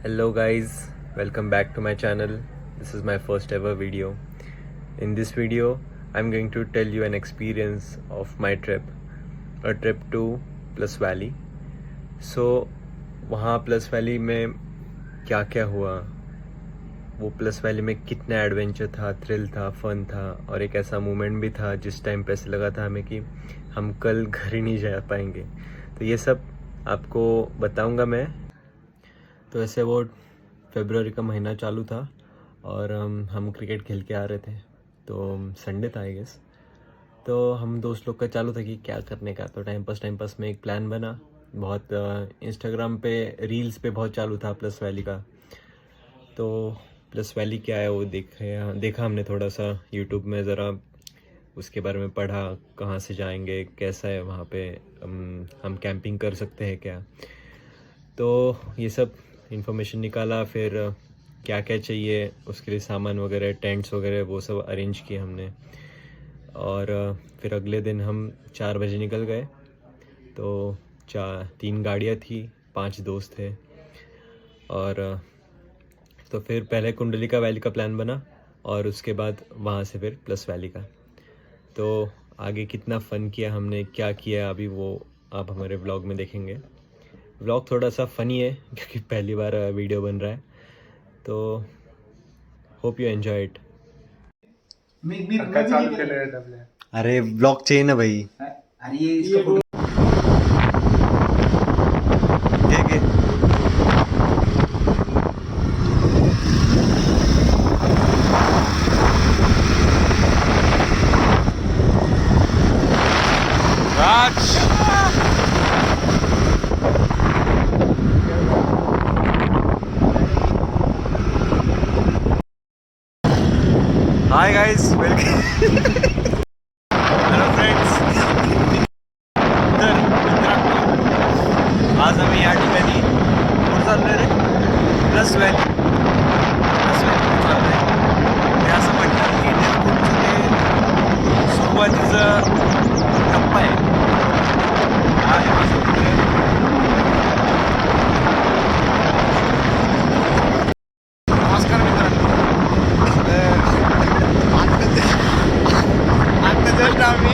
Hello guys, welcome back to my channel. This is my first ever video. In this video, I'm going to tell you an experience of my trip, a trip to Plus Valley. So वहाँ plus valley में क्या क्या हुआ, वो plus valley में कितना adventure था, thrill था, फन था, और एक ऐसा मोमेंट भी था जिस टाइम पे ऐसे लगा था हमें कि हम कल घर ही नहीं जा पाएंगे. तो ये सब आपको बताऊंगा मैं. तो ऐसे वो फरवरी का महीना चालू था और हम क्रिकेट खेल के आ रहे थे. तो संडे था आई गेस. तो हम दोस्त लोग का चालू था कि क्या करने का. तो टाइम पास में एक प्लान बना. बहुत इंस्टाग्राम पे रील्स पे बहुत चालू था प्लस वैली का. तो प्लस वैली क्या है वो देखा हमने थोड़ा सा यूट्यूब में, ज़रा उसके बारे में पढ़ा, कहाँ से जाएंगे, कैसा है वहाँ पे, हम कैंपिंग कर सकते हैं क्या. तो ये सब इन्फॉर्मेशन निकाला. फिर क्या क्या चाहिए उसके लिए, सामान वगैरह, टेंट्स वगैरह, वो सब अरेंज किए हमने. और फिर अगले दिन हम 4 बजे निकल गए. तो 3 गाड़ियाँ थी, 5 दोस्त थे. और तो फिर पहले कुंडलिका वैली का प्लान बना और उसके बाद वहाँ से फिर प्लस वैली का. तो आगे कितना फ़न किया हमने, क्या किया, अभी वो आप हमारे व्लॉग में देखेंगे. व्लॉग थोड़ा सा फ़नी है क्योंकि पहली बार वीडियो बन रहा है. तो होप यू एन्जॉय इट. अरे व्लॉग चाहिए ना भाई. अरे ये ठीक है. Hi guys, welcome. Hello friends. तर मित्रांनो, आज आम्ही या ठिकाणी कुठं चाललोय रे? प्लस वॅली चाललोय. ते असं म्हणतात की ते सुरुवातीचं टप्पा आहे. हा आहे माझा मित्र. नमस्कार मित्रांनो. आम्ही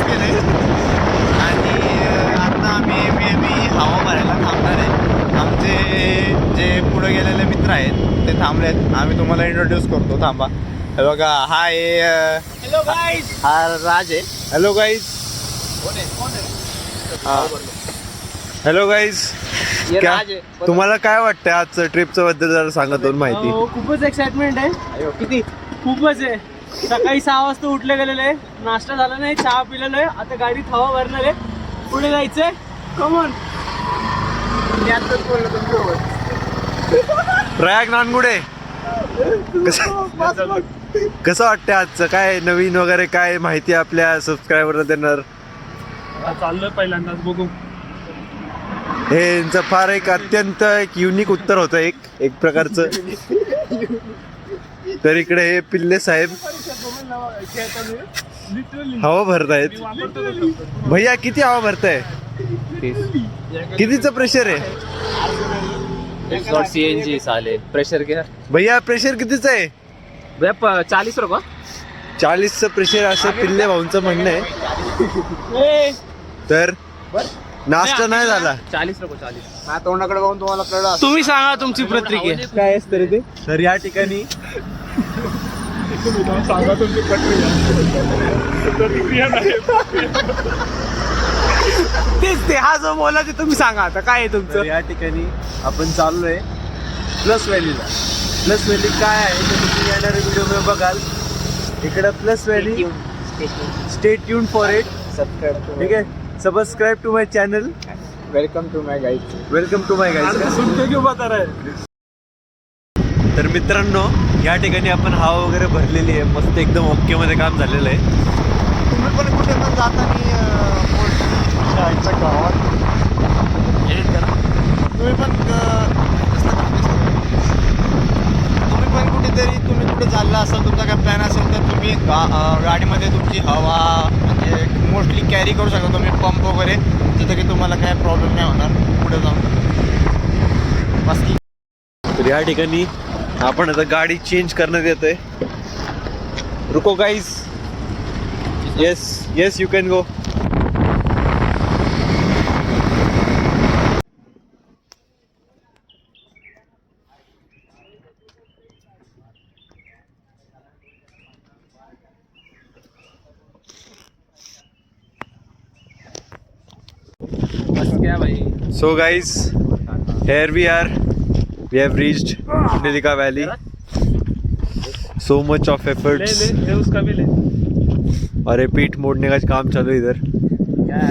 केले आणि आता आम्ही हवा भरायला थांबणार आहे. आमचे जे पुढे गेलेले मित्र आहेत ते थांबलेत. आम्ही तुम्हाला इंट्रोड्यूस करतो, थांबा. हे बघा, हा आहे हॅलो गाईज, हा राज आहे. Hello guys. Hello guys. तुम्हाला काय वाटतं आजचं ट्रिपचं बद्दल जरा सांगा, दोन माहिती. खूपच एक्साइटमेंट आहे. किती खूपच आहे. सकाळी 6 वाजता उठले गेलेले, नाश्ता झाला नाही, चहा पिलेलं आहे, आता गाडीत हवा भरणार आहे, पुढे जायचंय. कमॉन. प्रयाग नानगुडे, कसं वाटतं आजचं, काय नवीन वगैरे काय माहिती आपल्या सबस्क्रायबरला देणार? चाललोय पहिल्यांदाच, बघू. हे यांचं फार एक अत्यंत एक युनिक उत्तर होतं, एक प्रकारचं. तर इकडे हे पिल्ले साहेब हवा भरतायत. भैया किती हवा भरताय? कितीचं प्रेशर आहे? CNG साले. प्रेशर क्या भैया, प्रेशर कितीचं आहे? भैया 40 रुपये. 40चं प्रेशर असं पिल्ले भाऊंचं म्हणणं आहे. तर नाश्ता नाही झाला. 40 रुपये. 40 तोंडाकडे बघून तुम्हाला कळलं. तुम्ही सांगा तुमची प्रतिक्रिया काय असतं ते. तर या ठिकाणी सांगा तुमची प्रतिक्रिया नाही. तेच ते, हा जो बोला ते तुम्ही सांगा आता काय आहे तुमचं. या ठिकाणी आपण चाललोय प्लस व्हॅलीला. प्लस व्हॅली काय आहे ते तुम्ही येणाऱ्या व्हिडिओमध्ये बघाल. इकडं plus valley. Stay tune for it. Subscribe. ठीक आहे. Subscribe to my channel. Welcome to my guide. Welcome to my guide. सुनते क्यों बता रहे. तर मित्रांनो, या ठिकाणी आपण हवा वगैरे भरलेली आहे, मस्त एकदम ओके मध्ये काम झालेलं आहे. तुम्ही पण कुठे पण जाताना गावात तुम्ही पण कुठेतरी तुम्ही कुठे चालला असाल, तुमचा काय प्लॅन असेल तर तुम्ही गाडीमध्ये तुमची हवा म्हणजे मोस्टली कॅरी करू शकता तुम्ही पंप वगैरे, जिथं की तुम्हाला काय प्रॉब्लेम नाही होणार पुढे जाऊन. बाकी तर या ठिकाणी आपण आता गाडी चेंज करण्यात येतोय. रुको guys. Yes yes you can go. क्या भाई. So guys, here we are. We have reached Nilika Valley. So much of efforts. ले उसका भी ले. अरे पीठ मोड़ने का काम चालू है इधर. क्या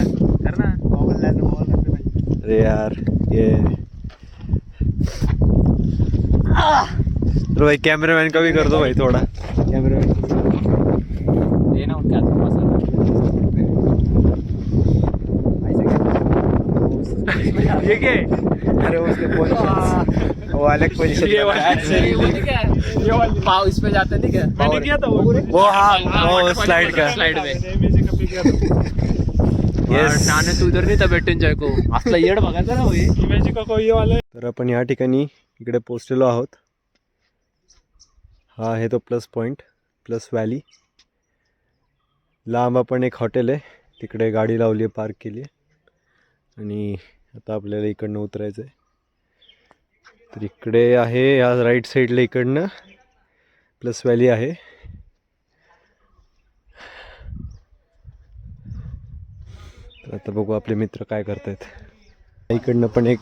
करना. अरे यार ये तो भाई कैमरामैन का भी कर दो भाई थोड़ा. कैमरामैन देना उनके हाथ में मसाला. ये क्या है? अरे उसके पोजीशन वो अलग पोजीशन. ये वाली पाव इस पे जाता नहीं क्या? मैंने किया था वो. हाँ वो स्लाइड का. स्लाइड में. Yes. नाने तू इधर नाही तर भेटून जाय को. असला येड बघायचा ना होई. इमेजिक का कोई वाला. तर आपण या ठिकाणी इकडे पोहोचलेलो आहोत. हा आहे तो प्लस पॉईंट, प्लस व्हॅली. लांब आपण एक हॉटेल आहे, तिकडे गाडी लावली आहे, पार्क केली आहे आणि आता आपल्याला इकडनं उतरायचं आहे. तर इकडे आहे या राईट साईडला इकडनं प्लस व्हॅली आहे. तर आता बघू आपले मित्र काय करतायत. इकडनं पण एक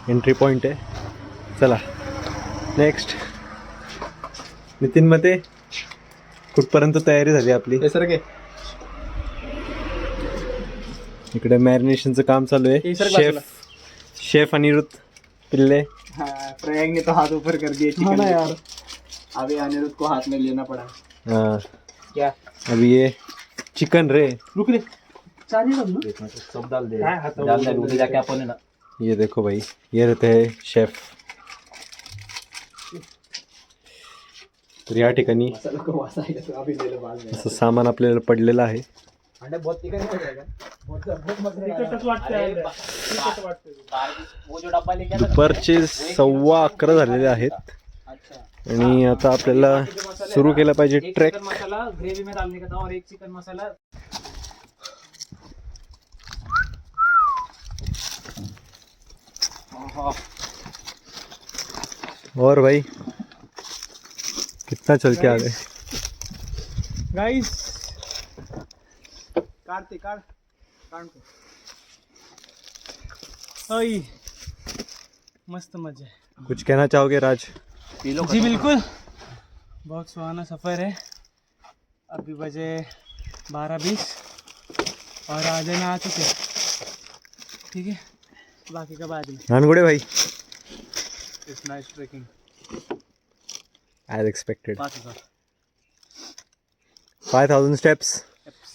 एंट्री पॉईंट आहे. चला नेक्स्ट. नितीन मते कुठपर्यंत तयारी झाली आपली? सर के इकडे मॅरिनेशनचं काम चालू आहे. शेफ अनिरुद्ध पिल्ले. प्रयाग ने तो हाथ ऊपर कर दिए चिकन. हाँ यार, अभी अनिरुद्ध को हाथ में लेना पड़ा. हाँ क्या अभी ये चिकन रे. रुक रे. सब डाल दे. डाल दे उधर जाके अपन ना. ये देखो भाई, ये रहते हैं शेफ. तर या ठिकाणी असं सामान आपल्याला पडलेलं आहे. दुपारचे 11:15 झालेले आहेत आणि आता आपल्याला सुरू केलं पाहिजे ट्रेक. मसाला ग्रेवी में डालने का था और एक चिकन मसाला. और भाई कितना चल के आ गए गाइस. काटते काट ओई मस्त मजा है. कुछ कहना चाहोगे राज? जी बिल्कुल. बहुत सुहाना सफ़र है. अभी बजे 12:20 और आधे में आ चुके. ठीक है, बाकी का बाद में. नानगुडे भाई. It's nice trekking. as expected. 5,000. 5,000 steps.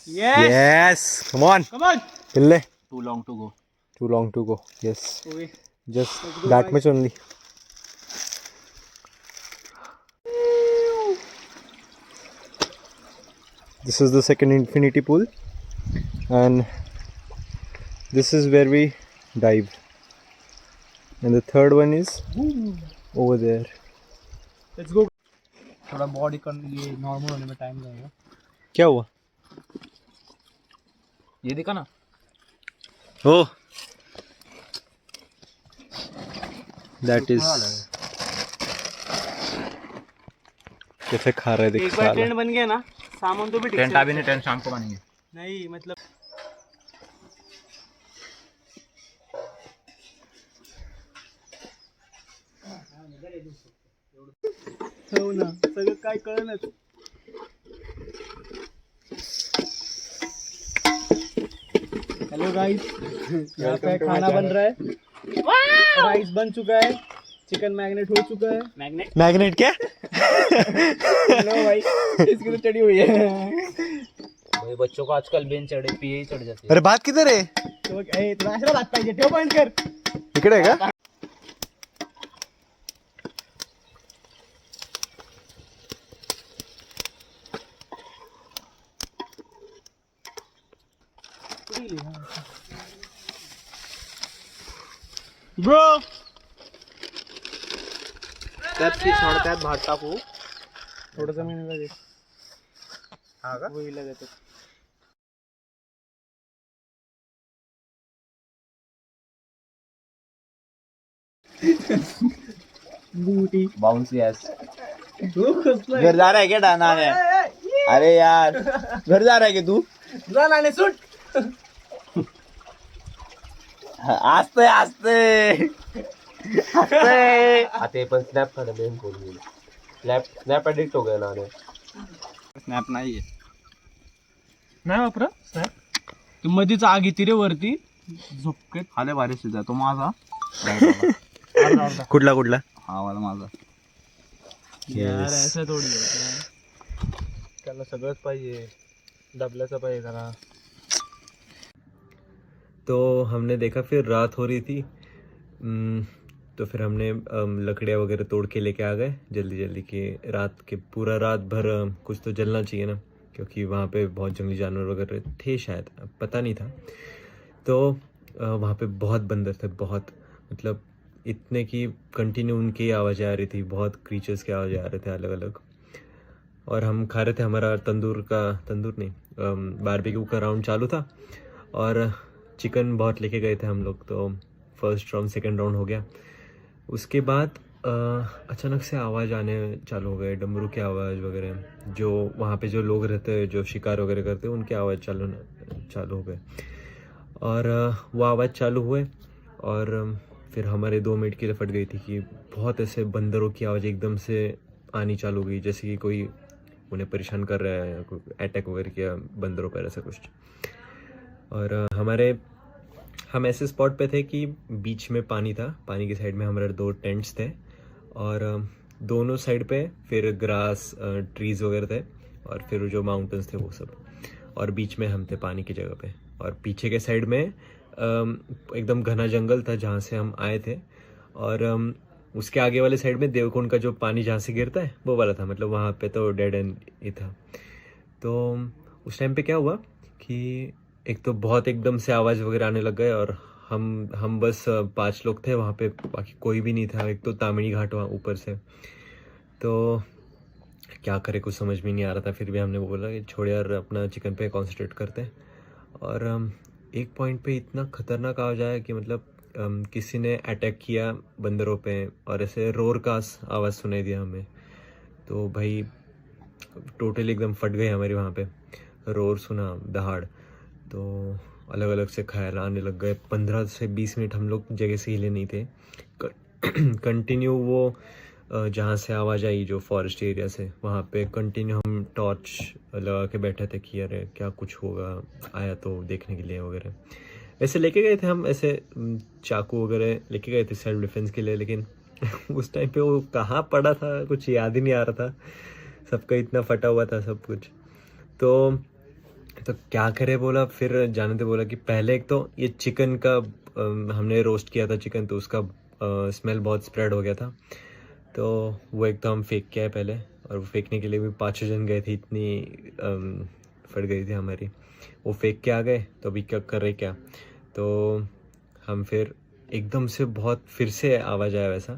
Yes. Yes. Come on. Come on. Pille. Too long to go. Too long to go. Yes. Okay. Just Let's go, that guys. much only. This is the second infinity pool, and this is where we dive. And the third one is over there. Let's go. थोड़ा body कर ये normal होने में time लगेगा. क्या हुआ? ये देखा ना. Oh. That is. कैसे खा रहे देख. एक बार टेंट बन गया ना, सामान तो भी ठीक. टेंट अभी नहीं, टेंट शाम को बनेंगे. नहीं मतलब हो ना, सगळं काय कळलंच. हेलो गाइस, यहाँ पे खाना बन रहा है. राइस बन चुका है, चिकन मैग्नेट हो चुका है. मैग्नेट क्या? हेलो भाई, इसकी तो चढ़ी हुई है. भाई बच्चों को आजकल बेन चढ़े पिए ही चढ़ जाते अरे भात किधर आहे? तुला अशाला भात पाहिजे, ठेव पॉइंट कर. इकडे आहे का? ब्रो त्यात ती थोडं त्यात भात टाकू. थोडंसं मी लगेच हा का? होईल देतो. बाउंसी एस घर जा रहा है क्या डाना है? अरे यार घर जा रहा है क्या तू? जाना सूट आस्ते आस्ते आस्ते. आता पण स्नॅप काढा मेन करून स्नॅप एडिक्ट हो गया ना. स्नॅप नाहीये. नाही वापरा स्नॅप. मध्येच आग येते रे वरती झोपकेत. आले भारी शिजा तो माझा. कुठला कुठला हा वाला माझा. यार असं थोडी त्याला सगळंच पाहिजे. डबल्याचं पाहिजे जरा. तो हमने देखा फिर रात हो रही थी. तो फिर हमने लकड़ियाँ वगैरह तोड़ के लेके आ गए जल्दी जल्दी कि रात के पूरा रात भर कुछ तो जलना चाहिए ना, क्योंकि वहाँ पे बहुत जंगली जानवर वगैरह थे शायद, पता नहीं था. तो वहाँ पे बहुत बंदर थे, बहुत मतलब इतने की कंटिन्यू उनकी आवाज़ें आ रही थी, बहुत क्रीचर्स की आवाज़ें आ रहे थे अलग अलग. और हम खा रहे थे, हमारा तंदूर नहीं बारबेक्यू का राउंड चालू था और चिकन बहुत लेके गए थे हम लोग. तो फर्स्ट राउंड सेकंड राउंड हो गया. उसके बाद अचानक से आवाज़ आने चालू हो गए, डमरू की आवाज़ वगैरह. जो वहाँ पे जो लोग रहते हैं जो शिकार वगैरह करते हैं उनकी आवाज़ चालू हो गए. और वो आवाज़ चालू हुए और फिर हमारे 2 मिनट के लिए फट गई थी कि बहुत ऐसे बंदरों की आवाज़ एकदम से आनी चालू हो गई, जैसे कि कोई उन्हें परेशान कर रहा है, कोई अटैक वगैरह किया बंदरों पर ऐसा कुछ. और हम ऐसे स्पॉट पे थे कि बीच में पानी था, पानी की साइड में हमारे 2 टेंट्स थे और दोनों साइड पे फिर ग्रास ट्रीज़ वगैरह थे और फिर जो माउंटेन्स थे वो सब, और बीच में हम थे पानी की जगह पे. और पीछे के साइड में एकदम घना जंगल था जहाँ से हम आए थे. और उसके आगे वाले साइड में देवकुंड का जो पानी जहाँ से गिरता है वो वाला था, मतलब वहाँ पे तो डेड एंड ही था. तो उस टाइम पे क्या हुआ कि एक तो बहुत एकदम से आवाज़ वगैरह आने लग गए और हम बस 5 लोग थे वहाँ पे, बाकी कोई भी नहीं था. एक तो तामिनी घाट वहाँ ऊपर से, तो क्या करे कुछ समझ में नहीं आ रहा था. फिर भी हमने बोला कि छोड़ यार, अपना चिकन पे कॉन्सेंट्रेट करते हैं. और एक पॉइंट पे इतना खतरनाक आवाज़ आया कि मतलब किसी ने अटैक किया बंदरों पे और ऐसे रोर का आवाज़ सुनाई दिया हमें. तो भाई टोटली एकदम फट गई हमारी वहाँ पे. रोर सुना, दहाड़, तो अलग अलग से ख्याल आने लग गए. 15 से 20 मिनट हम लोग जगह से हिले नहीं थे. कंटिन्यू वो जहाँ से आवाज़ आई जो फॉरेस्ट एरिया से, वहाँ पे कंटिन्यू हम टॉर्च लगा के बैठे थे कि अरे क्या कुछ होगा, आया तो देखने के लिए वगैरह. वैसे लेके गए थे हम, ऐसे चाकू वगैरह लेके गए थे सेल्फ डिफेंस के लिए, लेकिन उस टाइम पे वो कहाँ पड़ा था कुछ याद ही नहीं आ रहा था. सबका इतना फटा हुआ था सब कुछ. तो क्या करे, बोला फिर जाने दे. बोला कि पहले एक तो ये चिकन का हमने रोस्ट किया था चिकन, तो उसका स्मेल बहुत स्प्रेड हो गया था. तो वो एक तो हम फेंक के आए पहले, और वो फेंकने के लिए भी 5 जन गए थे, इतनी फट गई थी हमारी. वो फेंक के आ गए. तो अभी क्या कर रहे क्या, तो हम फिर एकदम से बहुत फिर से आवाज़ आया वैसा.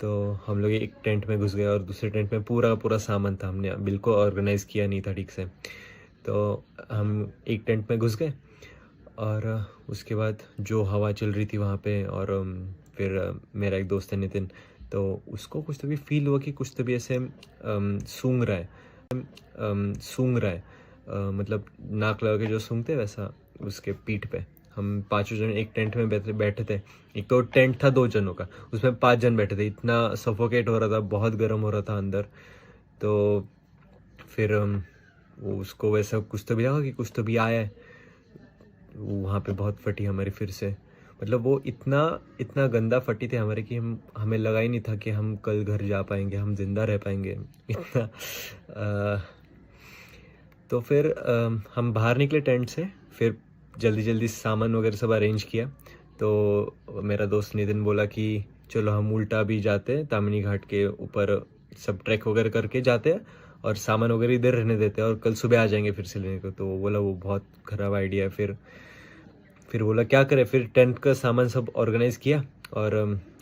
तो हम लोग एक टेंट में घुस गए और दूसरे टेंट में पूरा सामान था, हमने बिल्कुल ऑर्गेनाइज़ किया नहीं था ठीक से. तो हम एक टेंट में घुस गए और उसके बाद जो हवा चल रही थी वहाँ पे, और फिर मेरा एक दोस्त है नितिन, तो उसको कुछ तो भी फील हुआ कि कुछ तो भी ऐसे सूंघ रहा है, मतलब नाक लगा के जो सूंघते वैसा उसके पीठ पे. हम 5 जन एक टेंट में बैठे थे. एक तो टेंट था 2 जनों का, उसमें 5 जन बैठे थे. इतना सफोकेट हो रहा था, बहुत गर्म हो रहा था अंदर. तो फिर वो उसको वैसा कुछ तो भी लगा कि कुछ तो भी आया है. वहाँ पे बहुत फटी हमारी फिर से, मतलब वो इतना गंदा फटी थी हमारे कि हमें लगा ही नहीं था कि हम कल घर जा पाएंगे, हम जिंदा रह पाएंगे इतना. तो फिर हम बाहर निकले टेंट से, फिर जल्दी सामान वगैरह सब अरेंज किया. तो मेरा दोस्त नितिन बोला कि चलो हम उल्टा भी जाते हैं, तामिनी घाट के ऊपर सब ट्रैक वगैरह करके जाते हैं और सामान वगैरह इधर रहने देते हैं और कल सुबह आ जाएंगे फिर से लेने को. तो वो बोला वो बहुत ख़राब आइडिया है. फिर फिर बोला क्या करें, फिर टेंट का सामान सब ऑर्गेनाइज़ किया और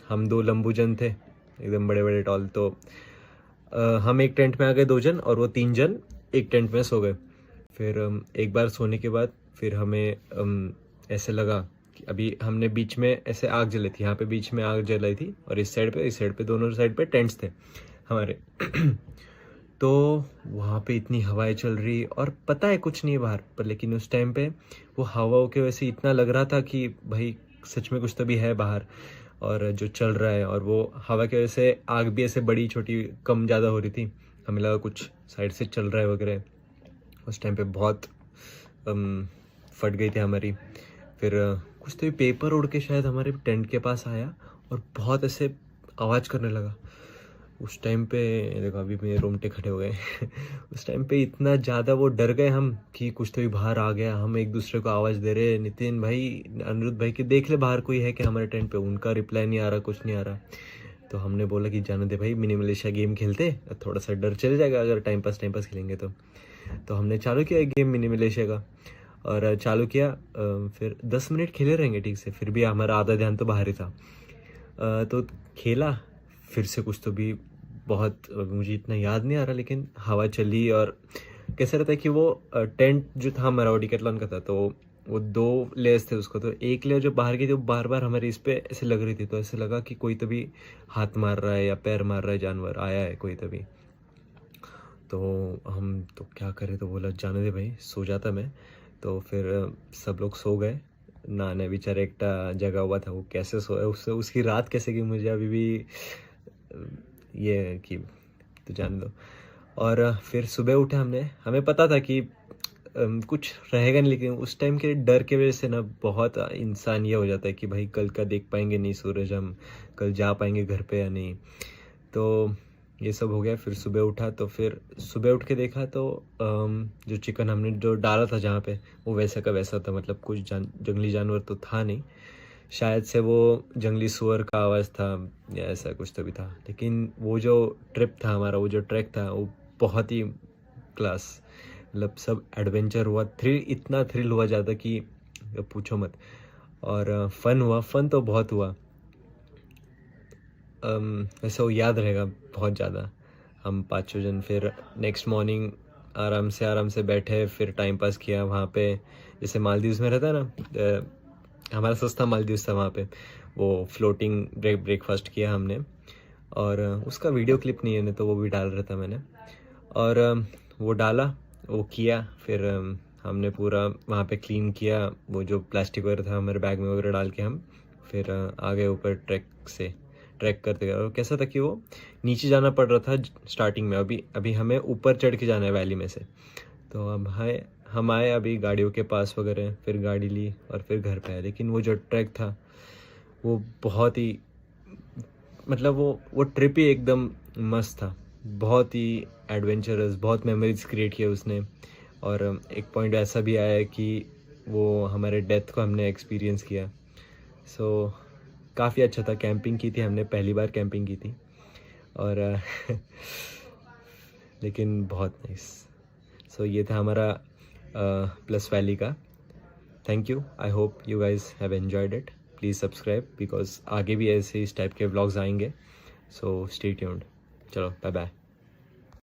हम 2 लंबूजन थे एकदम बड़े बड़े टॉल, तो हम एक टेंट में आ गए 2 जन और वो 3 जन एक टेंट में सो गए। फिर एक बार सोने के बाद फिर हमें ऐसे लगा कि अभी हमने बीच में ऐसे आग जलाई थी, यहाँ पे बीच में आग जलाई थी और इस साइड पे दोनों साइड पे टेंट्स थे हमारे तो वहाँ पे इतनी हवाएं चल रही और पता है कुछ नहीं है बाहर पर, लेकिन उस टाइम पे वो हवाओं के वजह से इतना लग रहा था कि भाई सच में कुछ तो भी है बाहर और जो चल रहा है, और वो हवा की वजह से आग भी ऐसे बड़ी छोटी कम ज़्यादा हो रही थी, हमें लगा कुछ साइड से चल रहा है वगैरह। उस टाइम पे बहुत फट गई थी हमारी। फिर कुछ तो पेपर उड़ के शायद हमारे टेंट के पास आया और बहुत ऐसे आवाज़ करने लगा। उस टाइम पे देखो अभी मेरे रोंगटे खड़े हो गए उस टाइम पे इतना ज़्यादा वो डर गए हम कि कुछ तो भी बाहर आ गया। हम एक दूसरे को आवाज़ दे रहे, नितिन भाई, अनिरुद्ध भाई कि देख ले बाहर कोई है कि हमारे टेंट पे। उनका रिप्लाई नहीं आ रहा, कुछ नहीं आ रहा। तो हमने बोला कि जाने दे भाई, मिनी मलेशिया गेम खेलते, थोड़ा सा डर चल जाएगा अगर टाइम पास खेलेंगे तो हमने चालू किया एक गेम मिनी मलेशिया का और चालू किया। फिर 10 मिनट खेले रहेंगे ठीक से, फिर भी हमारा आधा ध्यान तो बाहर ही था। तो खेला फिर से कुछ तो भी बहुत, मुझे इतना याद नहीं आ रहा, लेकिन हवा चली और कैसा रहता है कि वो टेंट जो था हमारा डिकैथलॉन का था, तो वो 2 लेयर्स थे उसको। तो एक लेयर जो बाहर की थी वो बार बार हमारे इस पे ऐसे लग रही थी, तो ऐसे लगा कि कोई तभी हाथ मार रहा है या पैर मार रहा है, जानवर आया है कोई तभी। तो हम तो क्या करें, तो बोला जाने दे भाई, सो जाता मैं। तो फिर सब लोग सो गए। नाने बेचारे एक जगह हुआ था, वो कैसे सोया, उससे उसकी रात कैसे गई मुझे अभी भी ये है कि तो जान दो। और फिर सुबह उठे हमें पता था कि कुछ रहेगा नहीं, लेकिन उस टाइम के डर के वजह से ना बहुत इंसान ये हो जाता है कि भाई कल का देख पाएंगे नहीं सूरज, हम कल जा पाएंगे घर पे या नहीं। तो ये सब हो गया। फिर सुबह उठा, तो फिर सुबह उठ के देखा तो जो चिकन हमने जो डाला था जहाँ पे, वो वैसा का वैसा था, मतलब कुछ जंगली जानवर तो था नहीं। शायद से वो जंगली सुअर का आवाज़ था या ऐसा कुछ तो भी था। लेकिन वो जो ट्रिप था हमारा, वो जो ट्रैक था, वो बहुत ही क्लास, मतलब सब एडवेंचर हुआ, इतना थ्रिल हुआ ज़्यादा कि पूछो मत। और फन तो बहुत हुआ। वैसे वो याद रहेगा बहुत ज़्यादा। हम 5 जन फिर नेक्स्ट मॉर्निंग आराम से बैठे, फिर टाइम पास किया वहाँ पे। जैसे मालदीव्स में रहता है ना, हमारा सस्ता मालदीव्स था वहाँ पे, वो फ्लोटिंग ब्रेकफास्ट किया हमने। और उसका वीडियो क्लिप नहीं है ना, तो वो भी डाल रहा था मैंने। और वो डाला, वो किया। फिर हमने पूरा वहाँ पे क्लीन किया, वो जो प्लास्टिक वगैरह था हमारे बैग में वगैरह डाल के हम फिर आ गए ऊपर ट्रैक करते गए। और कैसा था कि वो नीचे जाना पड़ रहा था स्टार्टिंग में, अभी हमें ऊपर चढ़ के जाना है वैली में से। तो अब हम आए अभी गाड़ियों के पास वगैरह, फिर गाड़ी ली और फिर घर पे आए। लेकिन वो जो ट्रैक था वो बहुत ही, मतलब वो ट्रिप ही एकदम मस्त था, बहुत ही एडवेंचरस, बहुत मेमोरीज क्रिएट किया उसने। और एक पॉइंट ऐसा भी आया कि वो हमारे डेथ को हमने एक्सपीरियंस किया। सो काफ़ी अच्छा था। कैंपिंग की थी हमने, पहली बार कैंपिंग की थी और लेकिन बहुत नाइस। सो ये था हमारा प्लस वैली का। Thank you, I hope you guys have enjoyed it. Please subscribe, because आगे भी ऐसे इस टाइप के व्लॉग्स आएंगे। So stay tuned. चलो बाय बाय।